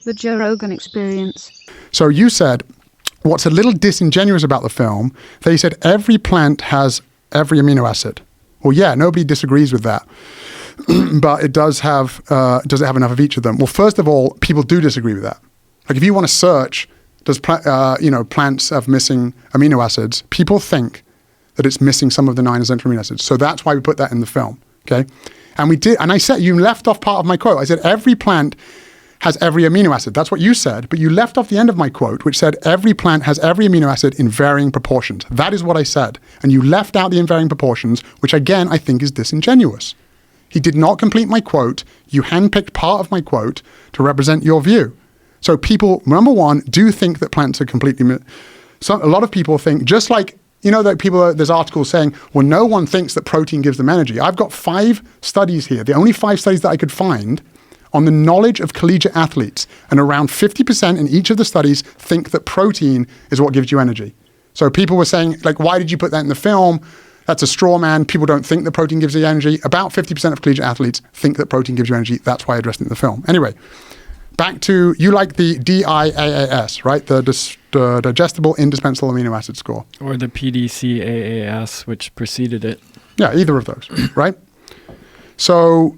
The Joe Rogan Experience. So you said, what's a little disingenuous about the film, they said every plant has every amino acid. Well, yeah, nobody disagrees with that. But it does have enough of each of them? Well, first of all, people do disagree with that. Like if you want to search, does plants have missing amino acids? People think that it's missing some of the 9 essential amino acids. So that's why we put that in the film, okay? And we did, and I said, you left off part of my quote. I said, every plant has every amino acid. That's what you said, but you left off the end of my quote, which said every plant has every amino acid in varying proportions. That is what I said. And you left out the in varying proportions, which again, I think is disingenuous. He did not complete my quote. You handpicked part of my quote to represent your view. So people, number one, do think that plants are completely, a lot of people think, just like, that there's articles saying, well, no one thinks that protein gives them energy. I've got 5 studies here, the only 5 studies that I could find on the knowledge of collegiate athletes, and around 50% in each of the studies think that protein is what gives you energy. So people were saying, like, why did you put that in the film? That's a straw man. People don't think that protein gives you energy. About 50% of collegiate athletes think that protein gives you energy. That's why I addressed it in the film. Anyway, back to, you like the DIAAS, right? The Digestible Indispensable Amino Acid Score. Or the PDCAAS, which preceded it. Yeah, either of those, right? So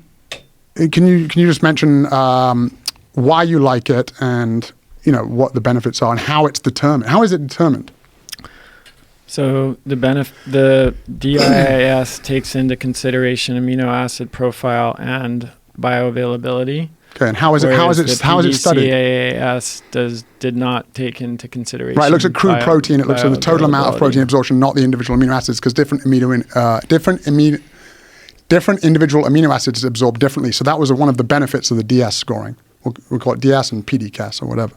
can you just mention why you like it and what the benefits are and how it's determined? How is it determined? So the DIAS takes into consideration amino acid profile and bioavailability. Okay, and how is it studied? PDCAAS did not take into consideration. Right, it looks at crude protein. It looks at the total amount of protein absorption, not the individual amino acids, because different individual amino acids absorb differently. So that was one of the benefits of the DS scoring. We'll call it DS and PDCAS or whatever.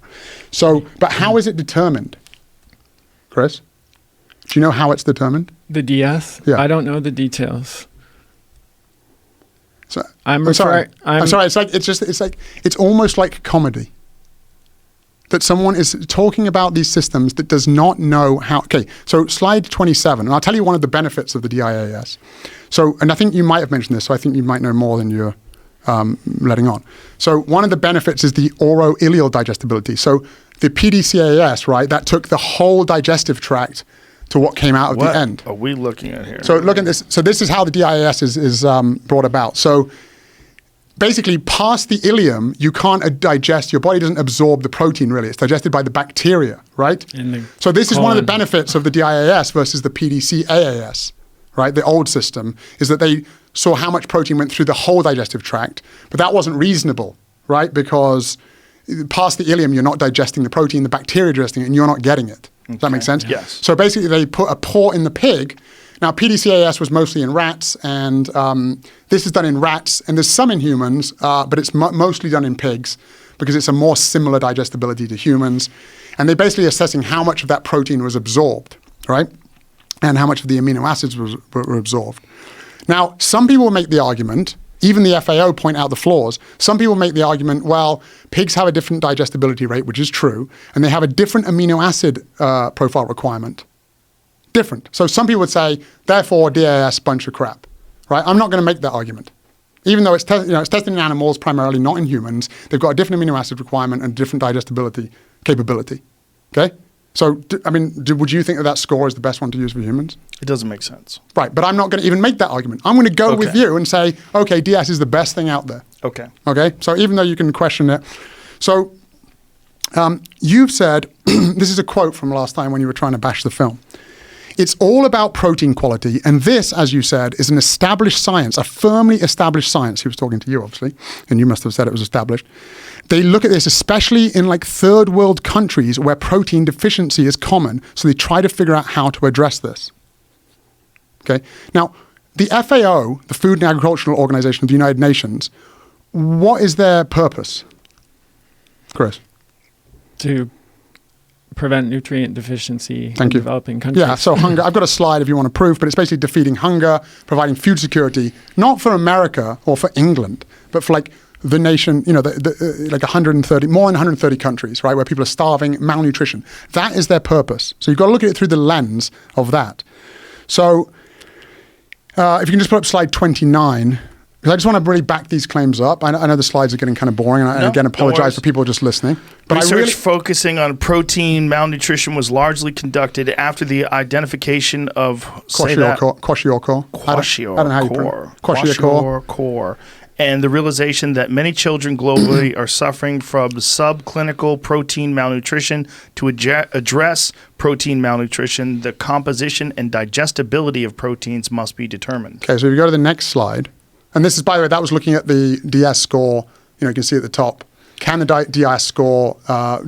So, but how is it determined, Chris? Do you know how it's determined? The DS? Yeah. I don't know the details. So, I'm sorry. It's almost like comedy. That someone is talking about these systems that does not know how. Okay, so slide 27, and I'll tell you one of the benefits of the DIAS. So, and I think you might have mentioned this, so I think you might know more than you're letting on. So one of the benefits is the oro-ileal digestibility. So the PDCAS, right, that took the whole digestive tract to what came out of the end. What are we looking at here? So look at this. So this is how the DIAS is brought about. So basically, past the ileum, you can't digest. Your body doesn't absorb the protein, really. It's digested by the bacteria, right? So this is one of the benefits of the DIAS versus the PDCAAS, right? The old system is that they saw how much protein went through the whole digestive tract, but that wasn't reasonable, right? Because past the ileum, you're not digesting the protein, the bacteria are digesting it, and you're not getting it. Does that make sense? Yes. So basically, they put a paw in the pig. Now, PDCAS was mostly in rats, and this is done in rats, and there's some in humans, but it's mostly done in pigs because it's a more similar digestibility to humans. And they're basically assessing how much of that protein was absorbed, right? And how much of the amino acids were absorbed. Now, some people will make the argument, even the FAO point out the flaws, some people make the argument, well, pigs have a different digestibility rate, which is true, and they have a different amino acid profile requirement. Different. So some people would say, therefore, DAS bunch of crap, right? I'm not going to make that argument. Even though it's tested in animals primarily, not in humans, they've got a different amino acid requirement and a different digestibility capability, okay? So, would you think that score is the best one to use for humans? It doesn't make sense. Right, but I'm not going to even make that argument. I'm going to go with you and say, okay, DS is the best thing out there. Okay. Okay, so even though you can question it. So, you've said, this is a quote from last time when you were trying to bash the film. It's all about protein quality, and this, as you said, is an established science, a firmly established science. He was talking to you, obviously, and you must have said it was established. They look at this, especially in like third world countries where protein deficiency is common, so they try to figure out how to address this. Okay. Now, the FAO, the Food and Agricultural Organization of the United Nations, what is their purpose, Chris? To prevent nutrient deficiency in developing countries. Yeah, so hunger, I've got a slide if you want to prove, but it's basically defeating hunger, providing food security, not for America or for England, but for like the nation, like 130, more than 130 countries, right, where people are starving, malnutrition. That is their purpose. So you've got to look at it through the lens of that. So if you can just put up slide 29, because I just want to really back these claims up. I know the slides are getting kind of boring, and again, apologize for people just listening. But research focusing on protein malnutrition was largely conducted after the identification of kwashiorkor, and the realization that many children globally are suffering from subclinical protein malnutrition. To address protein malnutrition, the composition and digestibility of proteins must be determined. Okay, so if you go to the next slide, and this is, by the way, that was looking at the DS score. You can see at the top, can the DS score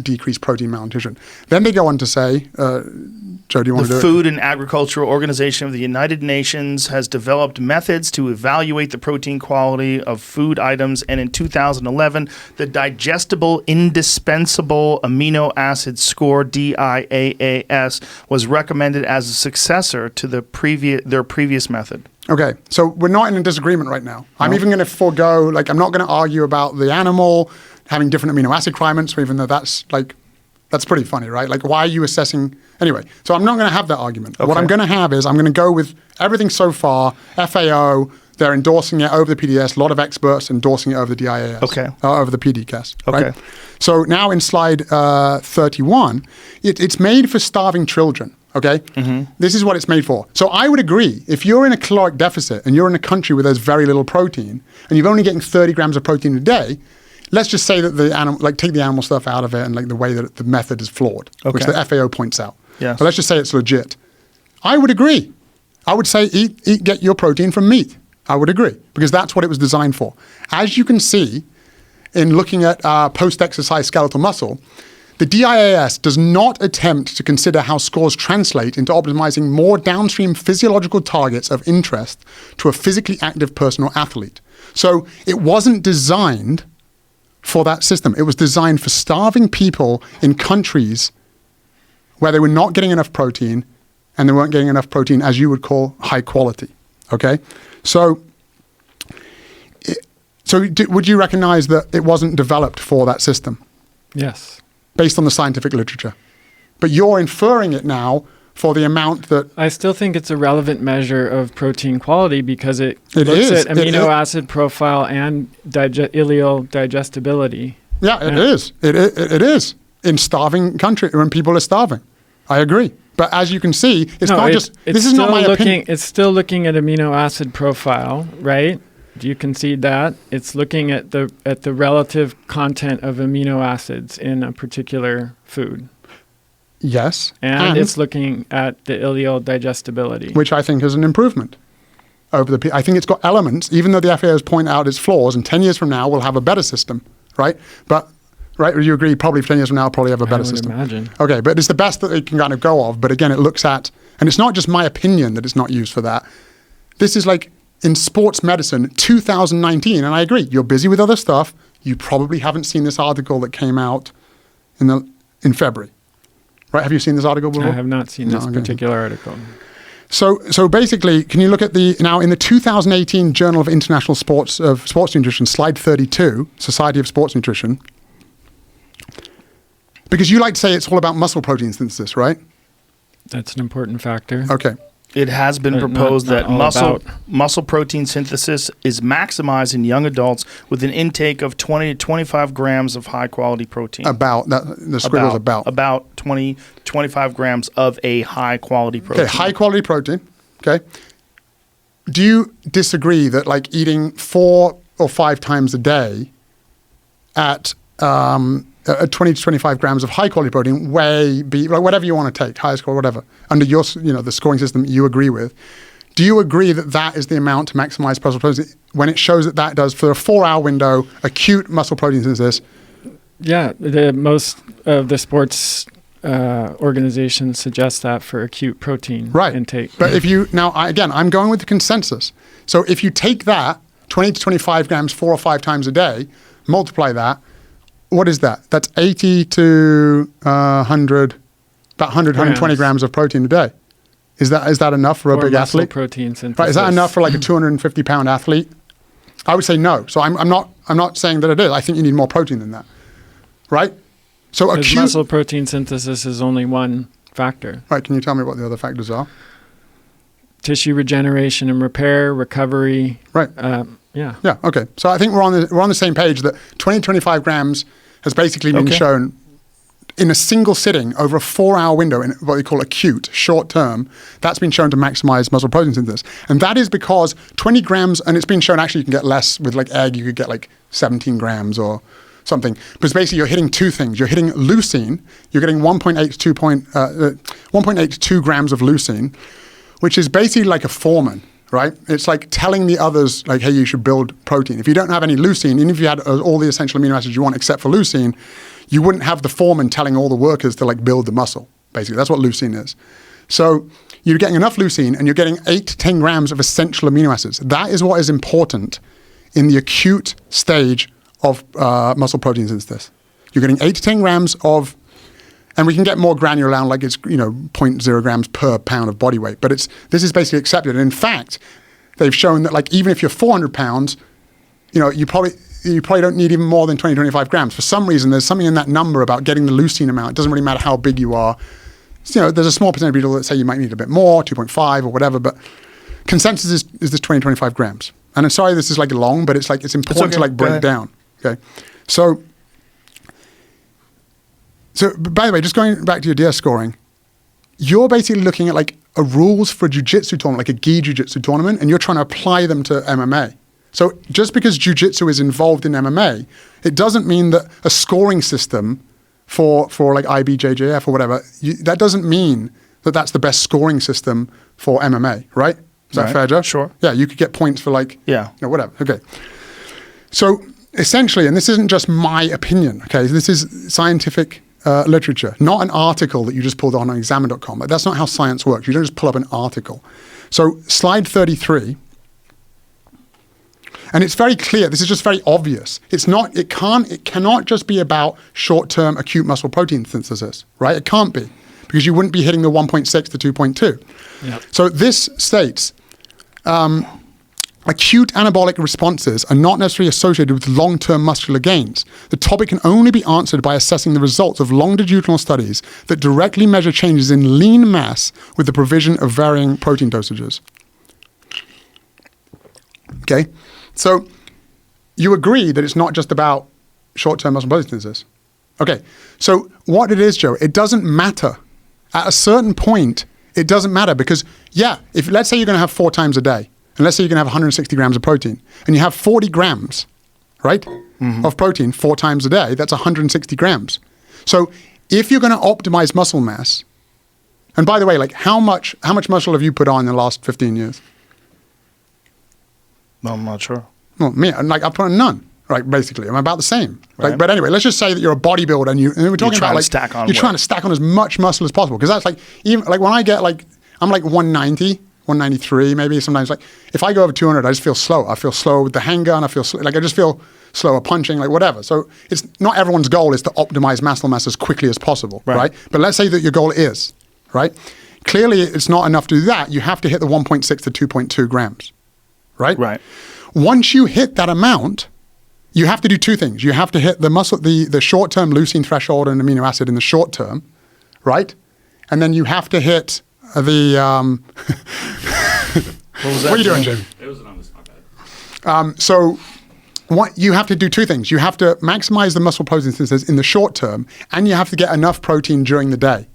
decrease protein malnutrition? Then they go on to say, Joe, do you want to do it? The Food and Agricultural Organization of the United Nations has developed methods to evaluate the protein quality of food items, and in 2011, the Digestible Indispensable Amino Acid Score, DIAAS, was recommended as a successor to their previous method. Okay, so we're not in a disagreement right now. I'm even going to forego, I'm not going to argue about the animal having different amino acid requirements, even though that's pretty funny, right? Why are you assessing? Anyway, so I'm not going to have that argument. Okay. What I'm going to have is I'm going to go with everything so far. FAO, they're endorsing it over the PDS. A lot of experts endorsing it over the DIAS. Okay. Over the PDCAS. Okay. Right? So now in slide 31, it's made for starving children. Okay? Mm-hmm. This is what it's made for. So I would agree, if you're in a caloric deficit and you're in a country where there's very little protein and you're only getting 30 grams of protein a day, let's just say that the animal, take the animal stuff out of it and the way that the method is flawed, which the FAO points out. Yes. But let's just say it's legit. I would agree. I would say get your protein from meat. I would agree, because that's what it was designed for. As you can see, in looking at post-exercise skeletal muscle, the DIAS does not attempt to consider how scores translate into optimizing more downstream physiological targets of interest to a physically active person or athlete. So it wasn't designed for that system. It was designed for starving people in countries where they were not getting enough protein, and they weren't getting enough protein as you would call high quality. Okay? So would you recognize that it wasn't developed for that system? Yes. Based on the scientific literature. But you're inferring it now for the amount that... I still think it's a relevant measure of protein quality because it looks at amino acid profile and ileal digestibility. Yeah, it is. It is. In starving country, when people are starving. I agree. But as you can see, this is not my opinion. It's still looking at amino acid profile, right? Do you concede that? It's looking at the relative content of amino acids in a particular food. Yes. And it's looking at the ileal digestibility. Which I think is an improvement over I think it's got elements, even though the FAO's point out its flaws, and 10 years from now we'll have a better system, right? But, right, you agree, probably 10 years from now we'll probably have a better system. I would imagine. Okay, but it's the best that it can kind of go of. But again, it looks at, and it's not just my opinion that it's not used for that. This is in sports medicine, 2019, and I agree, you're busy with other stuff. You probably haven't seen this article that came out in February. Right? Have you seen this article before? I have not seen this particular article. So basically, can you look at now in the 2018 Journal of International Sports Nutrition, slide 32, Society of Sports Nutrition, because you like to say it's all about muscle protein synthesis, right? That's an important factor. Okay. It has been proposed that muscle protein synthesis is maximized in young adults with an intake of 20 to 25 grams of high-quality protein. The squiggle's about. About 20, 25 grams of a high-quality protein. Okay, high-quality protein. Okay. Do you disagree that eating 4 or 5 times a day at 20 to 25 grams of high-quality protein, whatever you want to take, high score, whatever, under your, the scoring system you agree with, do you agree that that is the amount to maximize muscle protein when it shows that does, for a 4-hour window, acute muscle protein synthesis? Yeah, most of the sports organizations suggest that for acute protein intake. But I'm going with the consensus. So if you take that, 20 to 25 grams 4 or 5 times a day, multiply that, what is that? That's 80 to 100, about 100, 120 grams of protein a day. Is that enough for a big athlete? Protein synthesis. Right, is that enough for a 250-pound athlete? I would say no. So I'm not saying that it is. I think you need more protein than that. Right? So muscle protein synthesis is only one factor. Right, can you tell me what the other factors are? Tissue regeneration and repair, recovery. Right. Yeah. Yeah. Okay. So I think we're on the same page that 20 25 grams has basically been shown in a single sitting over a 4-hour window in what they call acute, short term. That's been shown to maximize muscle protein synthesis. And that is because 20 grams, and it's been shown actually you can get less with like egg, you could get like 17 grams or something. Because basically you're hitting two things. You're hitting leucine, you're getting 1.8 to 2 grams of leucine, which is basically like a foreman. Right? It's like telling the others, like, hey, you should build protein. If you don't have any leucine, even if you had all the essential amino acids you want except for leucine, you wouldn't have the foreman telling all the workers to like build the muscle. Basically, that's what leucine is. So you're getting enough leucine and you're getting 8 to 10 grams of essential amino acids. That is what is important in the acute stage of muscle protein synthesis. You're getting 8 to 10 grams of, and we can get more granular down, like it's 0.0 grams per pound of body weight. But this is basically accepted. And in fact, they've shown that like even if you're 400 pounds, you probably don't need even more than 20, 25 grams. For some reason, there's something in that number about getting the leucine amount. It doesn't really matter how big you are. So, there's a small percentage of people that say you might need a bit more, 2.5 or whatever. But consensus is this 20, 25 grams. And I'm sorry this is like long, but it's important to like break down. Okay, So, by the way, just going back to your DS scoring, you're basically looking at like a rules for a jiu-jitsu tournament, like a gi jiu-jitsu tournament, and you're trying to apply them to MMA. So just because jiu-jitsu is involved in MMA, it doesn't mean that a scoring system for like IBJJF or whatever, that doesn't mean that that's the best scoring system for MMA, right? Is that fair, Joe? Sure. Yeah, you could get points for like, yeah, whatever. Okay. So essentially, and this isn't just my opinion, okay? This is scientific literature, not an article that you just pulled on examine.com. Like, that's not how science works. You don't just pull up an article. So slide 33, and it's very clear. This is just very obvious. It cannot just be about short-term acute muscle protein synthesis, right? It can't be, because you wouldn't be hitting the 1.6 to 2.2. Yep. So this states, acute anabolic responses are not necessarily associated with long-term muscular gains. The topic can only be answered by assessing the results of longitudinal studies that directly measure changes in lean mass with the provision of varying protein dosages. Okay, so you agree that it's not just about short-term muscle protein synthesis. Okay, so what it is, Joe, it doesn't matter. At a certain point, it doesn't matter because, if let's say you're going to have 4 times a day, and let's say you're going to have 160 grams of protein, and you have 40 grams, right, of protein 4 times a day, that's 160 grams. So if you're going to optimize muscle mass, and by the way, like how much muscle have you put on in the last 15 years? No, I'm not sure. Well, me, like I've put on none, right, basically. I'm about the same. Right. Like, but anyway, let's just say that you're a bodybuilder and we're talking about like, trying to stack on as much muscle as possible. Because that's like, even like when I get like, I'm like 190, 193 maybe sometimes. Like if I go over 200, I just feel slow. I feel slow with the handgun. I just feel slower punching, like whatever. So it's not everyone's goal is to optimize muscle mass as quickly as possible, right? But let's say that your goal is, right? Clearly it's not enough to do that. You have to hit the 1.6 to 2.2 grams, right? Right. Once you hit that amount, you have to do 2 things. You have to hit the short-term leucine threshold and amino acid in the short term, right? And then you have to hit the What was that? What are you doing, Jim? It was anonymous, my bad. So what you have to do 2 things. You have to maximize the muscle protein synthesis in the short term, and you have to get enough protein during the day,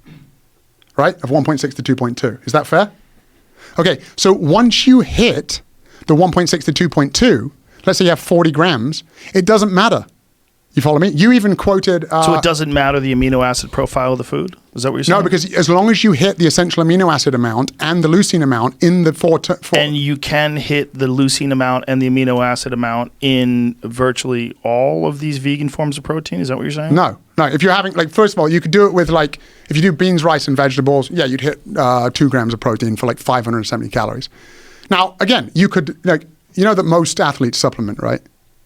right? Of 1.6 to 2.2. Is that fair? Okay, so once you hit the 1.6 to 2.2, let's say you have 40 grams, it doesn't matter. You follow me? You even quoted... so it doesn't matter the amino acid profile of the food? Is that what you're saying? No, because as long as you hit the essential amino acid amount and the leucine amount in the 4... And you can hit the leucine amount and the amino acid amount in virtually all of these vegan forms of protein? Is that what you're saying? No. If you're having, like, first of all, you could do it with, like, if you do beans, rice, and vegetables, you'd hit 2 grams of protein for, like, 570 calories. Now, again, you could, like, you know that most athletes supplement, right?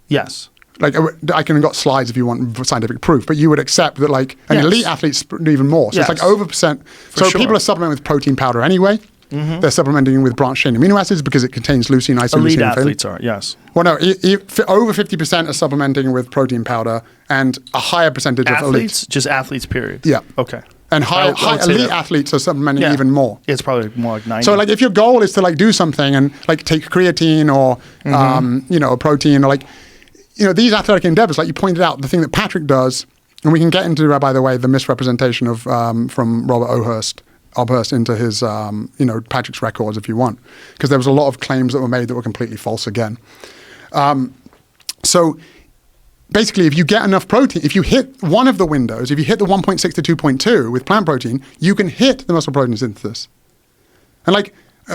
Yes. Like, I can got slides if you want scientific proof, but you would accept that, like, and elite athletes do even more. So it's like over %. So people are supplementing with protein powder anyway. Mm-hmm. They're supplementing with branched chain amino acids because it contains leucine, isoleucine, elite and athletes are, yes. Well, no, over 50% are supplementing with protein powder and a higher percentage of elites. Just athletes, period? Yeah. Okay. And high would say elite that. athletes are supplementing Yeah. even more. It's probably more like 90. So like if your goal is to like do something and like take creatine or a protein or like these athletic endeavors, like you pointed out, the thing that Patrick does, and we can get into, by the way, the misrepresentation of from Robert Obhurst into his Patrick's records if you want, because there was a lot of claims that were made that were completely false again. So basically, if you get enough protein, if you hit one of the windows, if you hit the 1.6 to 2.2 with plant protein, you can hit the muscle protein synthesis. And like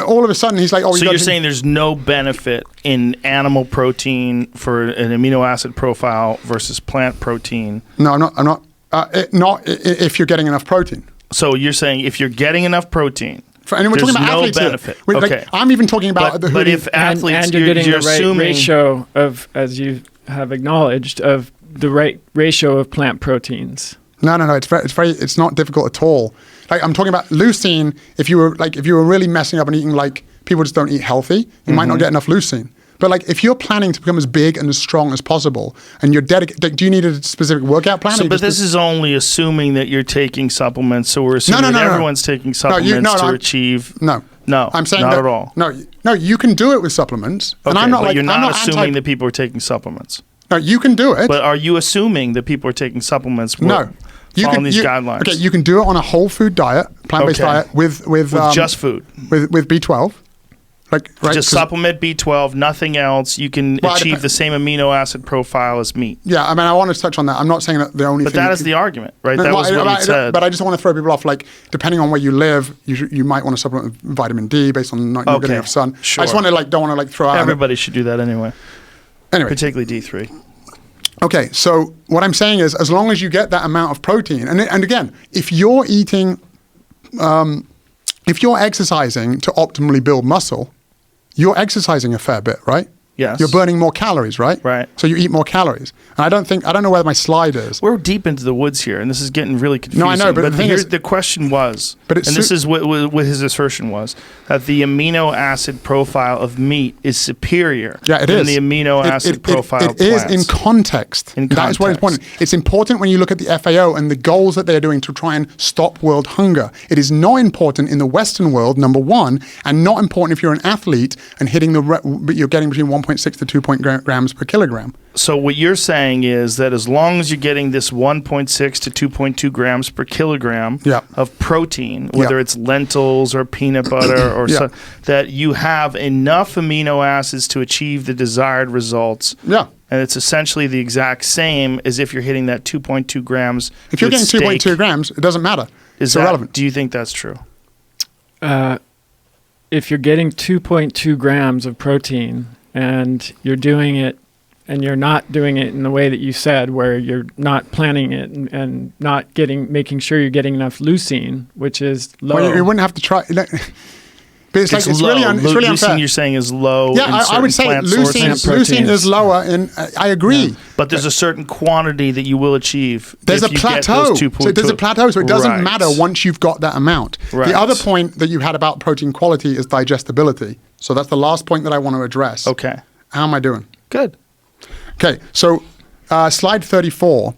all of a sudden, he's like, "Oh, so you're saying there's no benefit in animal protein for an amino acid profile versus plant protein?" No, I'm not. Not if you're getting enough protein. So you're saying if you're getting enough protein, And we're there's talking about no athletes benefit. here. Okay. Like, I'm even talking about but if athletes, and you're getting the right assuming, ratio of, as you have acknowledged, of the right ratio of plant proteins. No. It's not difficult at all. Like I'm talking about leucine. If you were really messing up and eating like people just don't eat healthy, you might not get enough leucine. But like if you're planning to become as big and as strong as possible, and you're dedicated, do you need a specific workout plan? But this is only assuming that you're taking supplements. So we're assuming that everyone's taking supplements to achieve. No. I'm saying not that, at all. No, you can do it with supplements. Okay, and I'm not but like you're not I'm not assuming that people are taking supplements. No, you can do it. But are you assuming that people are taking supplements? No. Following these guidelines. Okay, you can do it on a whole food diet, plant-based diet with just food, with B12. Like right, just supplement B12, nothing else. You can achieve the same amino acid profile as meat. Yeah, I mean, I want to touch on that. I'm not saying that the only. But thing that is the argument, right? No, that was what you said. But I just want to throw people off. Like, depending on where you live, you might want to supplement with vitamin D based on not getting enough sun. Sure. I just want to don't want to throw out. Everybody should do that anyway. Anyway, particularly D3. Okay, so what I'm saying is, as long as you get that amount of protein, and again, if you're eating, if you're exercising to optimally build muscle, you're exercising a fair bit, right? Yes. You're burning more calories, right? Right. So you eat more calories. And I don't know where my slide is. We're deep into the woods here, and this is getting really confusing. No, I know, but the thing is, the question was, and this is what his assertion was, that the amino acid profile of meat is superior than the amino acid profile of plants. It is in context. That is what is important. It's important when you look at the FAO and the goals that they're doing to try and stop world hunger. It is not important in the Western world, number one, and not important if you're an athlete and hitting you're getting between 1.6 to 2 grams per kilogram. So what you're saying is that as long as you're getting this 1.6 to 2.2 grams per kilogram of protein, whether it's lentils or peanut butter or that you have enough amino acids to achieve the desired results. Yeah. And it's essentially the exact same as if you're hitting that 2.2 grams. If you're getting 2.2 grams, it doesn't matter. It's irrelevant. Do you think that's true? If you're getting 2.2 grams of protein and you're doing it, and you're not doing it in the way that you said, where you're not planning it and not making sure you're getting enough leucine, which is low. Well, you wouldn't have to try. But it's low. Really unfair. Leucine, you're saying, is low. Yeah, I would say leucine is lower. I agree. Yeah. But there's a certain quantity that you will achieve. There's a plateau. So there's a plateau. So it doesn't matter once you've got that amount. Right. The other point that you had about protein quality is digestibility. So that's the last point that I want to address. Okay. How am I doing? Good. Okay, so slide 34,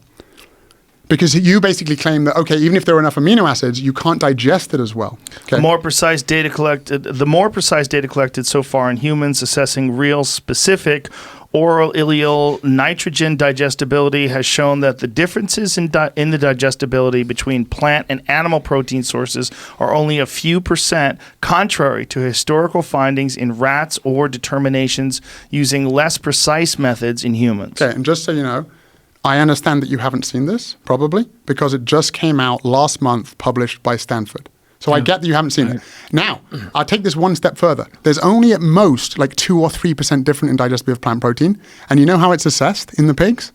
because you basically claim that, okay, even if there are enough amino acids, you can't digest it as well. Okay. The more precise data collected so far in humans assessing real specific oral ileal nitrogen digestibility has shown that the differences in the digestibility between plant and animal protein sources are only a few %, contrary to historical findings in rats or determinations using less precise methods in humans. Okay, and just so you know, I understand that you haven't seen this, probably, because it just came out last month, published by Stanford. So I get that you haven't seen it. Now, I'll take this one step further. There's only at most like 2 or 3% different in digestibility of plant protein. And you know how it's assessed in the pigs?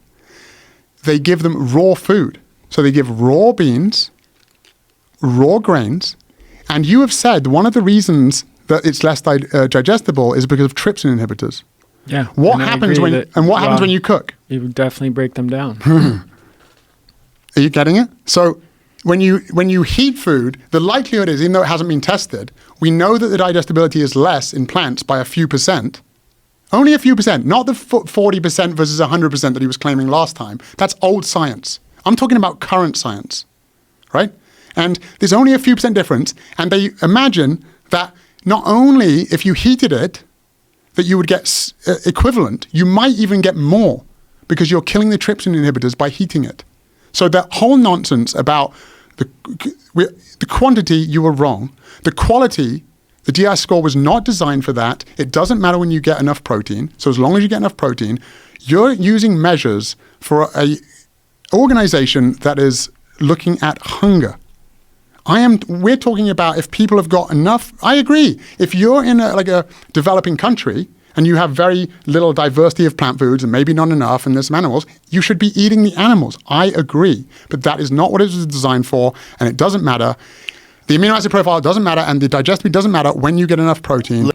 They give them raw food. So they give raw beans, raw grains. And you have said one of the reasons that it's less digestible is because of trypsin inhibitors. Yeah. What happens when you cook? You would definitely break them down. Are you getting it? So when you heat food, the likelihood is, even though it hasn't been tested, we know that the digestibility is less in plants by a few %. Only a few %, not the 40% versus 100% that he was claiming last time. That's old science. I'm talking about current science, right? And there's only a few percent difference. And they imagine that not only if you heated it, that you would get equivalent, you might even get more because you're killing the trypsin inhibitors by heating it. So that whole nonsense about the quantity, you were wrong. The quality, the GI score was not designed for that. It doesn't matter when you get enough protein. So as long as you get enough protein, you're using measures for a organization that is looking at hunger. We're talking about if people have got enough. I agree. If you're in a developing country and you have very little diversity of plant foods and maybe not enough and there's some animals, you should be eating the animals. I agree. But that is not what it was designed for, and it doesn't matter. The amino acid profile doesn't matter, and the digestibility doesn't matter when you get enough protein.